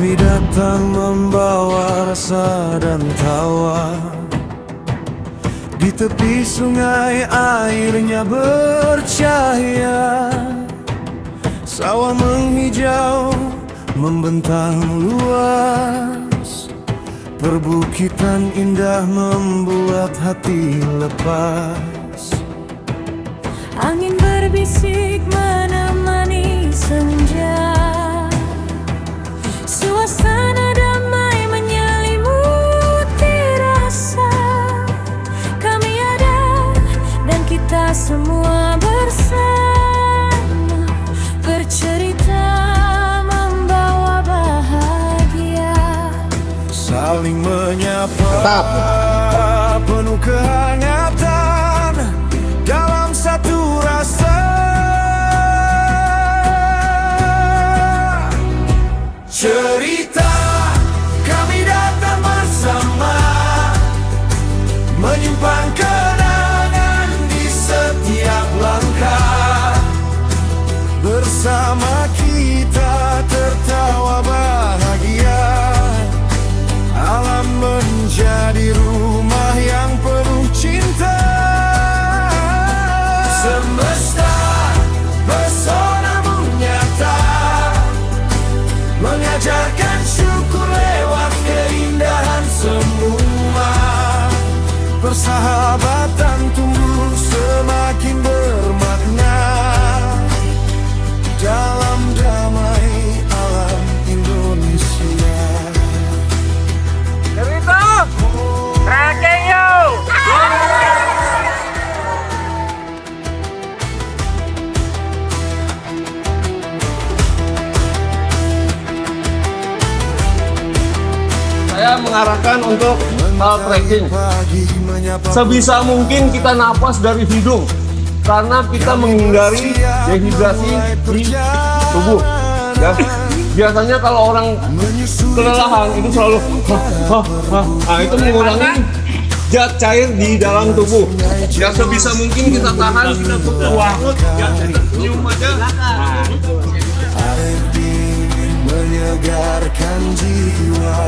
Kami datang membawa rasa dan tawa. Di tepi sungai airnya bercahaya, sawah menghijau membentang luas, perbukitan indah membuat hati lepas. Angin berbisik menemani senja, suasana damai menyelimuti rasa. Kami ada dan kita semua bersama, bercerita membawa bahagia. Saling menyapa, penuh kehangatan dalam satu rasa. Cerita kami datang bersama, menyimpan kenangan di setiap langkah. Bersama kita tertawa bahagia, alam menjadi rumah yang penuh cinta. Semesta pesonamu nyata, mengajarkan syukur lewat keindahan semua. Persahabatan tumbuh semakin bermakna dalam damai alam Indonesia. Cerita tracking yo. Saya mengarahkan untuk hal trekking. Sebisa mungkin kita napas dari hidung, karena kita menghindari dehidrasi di tubuh. Ya. Biasanya kalau orang kelelahan itu selalu nah itu mengurangi zat cair di dalam tubuh. Ya sebisa mungkin kita tahan, kita berkuah. Ya, senyum aja. Air dingin menyegarkan jiwa,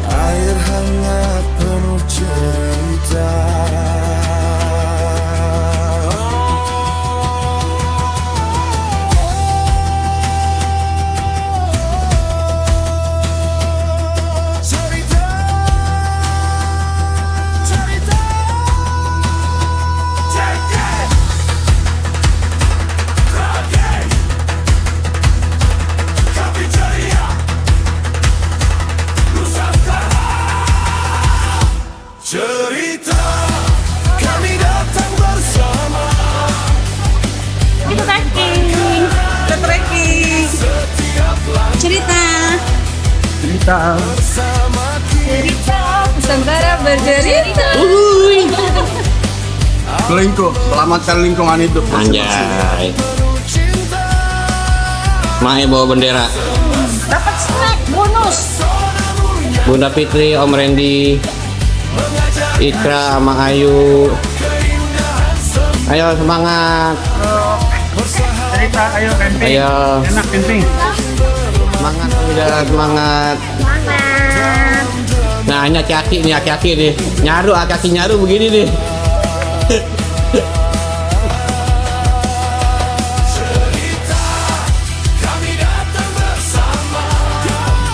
air hangat penuh cerita. Cerita, cerita, cerita. Cerita kami datang bersama, Itu trekking. Kita trekking. setiap langkah Cerita. bersama kita. Nusantara bercerita. Lingkup, selamatkan lingkungan itu. Anjay. Penuh cinta, Mae bawa bendera. Dapat snack bonus. Bunda Fitri, Om Randy, Ikra sama Ayu. Ayo semangat. Cerita, ayo camping. Ayo Enak camping. semangat udah semangat. Nah ini aki-aki nih, aki-aki nih. Nyaru, aki-aki nyaru begini nih. kami datang bersama.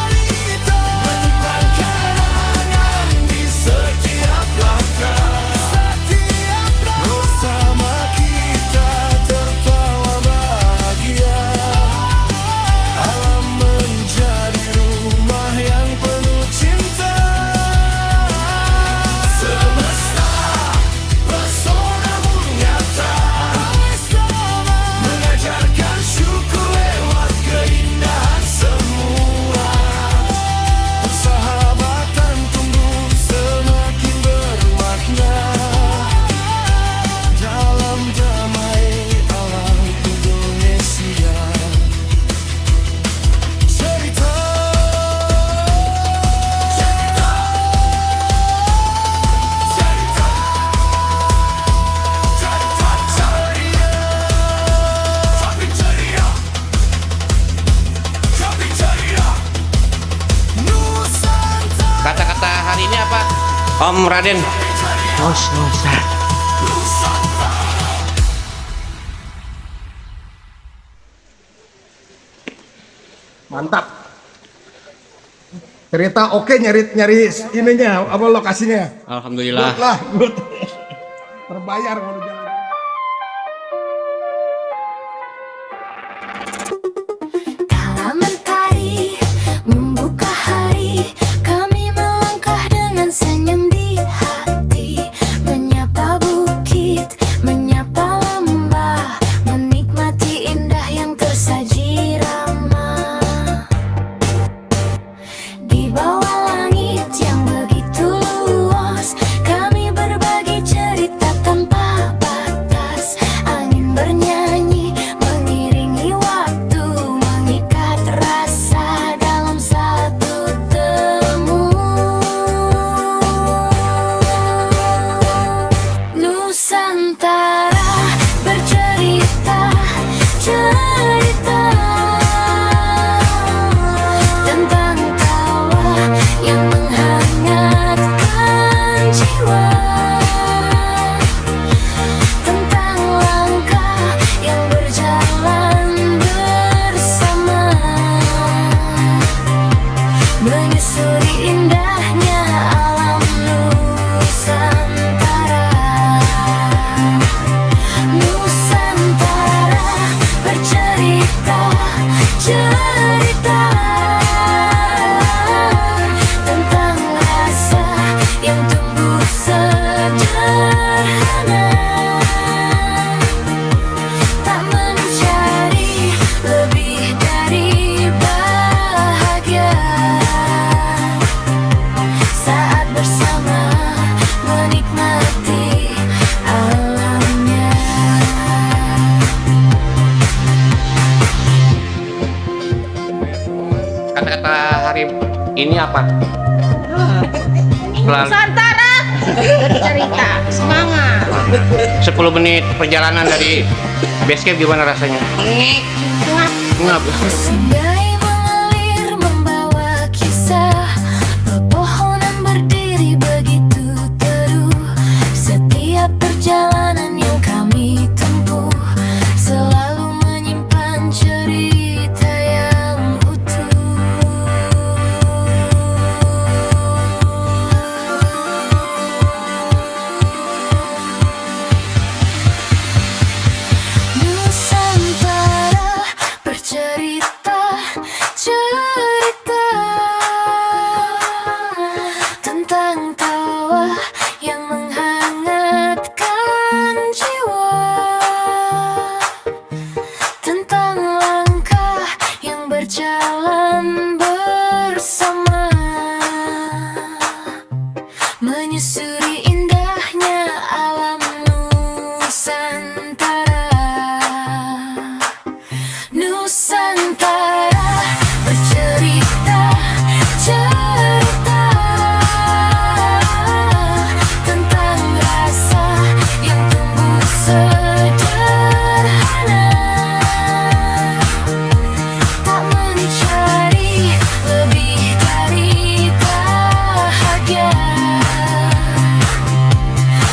Kita menyimpan kenangan di setiap langkah. Bersama kita tertawa bahagia, alam menjadi rumah yang penuh cinta. Semesta pesona Om Raden. Mantap. Cerita oke, nyari ininya apa lokasinya. Alhamdulillah. Good lah, good. Terbayar kalau jalan. Kala mentari membuka hari, kami melangkah dengan senyum di hati, menyapa bukit, menyapa lembah, menikmati indah yang tersaji ramah. Di bawah langit yang begitu luas, kami berbagi cerita tanpa batas. Angin bernyanyi, mengiringi waktu, mengikat rasa dalam satu temu. Nusantara bercerita, cerita tentang tawa yang menghangatkan jiwa, tentang langkah yang berjalan bersama, menyusuri indahnya alam Nusantara. Nusantara bercerita, cerita tentang rasa yang tumbuh sederhana, tak mencari lebih dari bahagia saat bersama menikmati alamnya. Kata-kata hari ini apa? Setelah Nusantara bercerita, semangat. 10 menit perjalanan dari base camp gimana rasanya? Ngap. Sungai mengalir membawa kisah, pepohonan berdiri begitu teduh. Setiap perjalanan yang kami tempuh selalu menyimpan cerita yang utuh. Nusantara bercerita, cerita tentang tawa yang menghangatkan jiwa, tentang langkah yang berjalan bersama, menyusuri indahnya alam Nusantara. Nusantara bercerita, cerita tentang rasa yang tumbuh sederhana, tak mencari lebih dari bahagia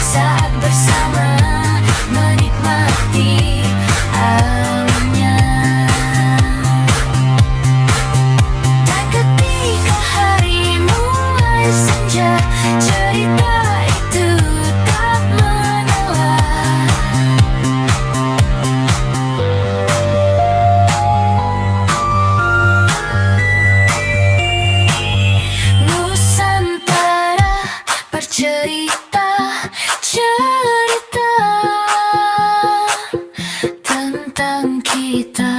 saat bersama menikmati alamnya. Dan ketika hari mulai senja, cerita itu tak menyala. Nusantara bercerita, cerita tentang kita.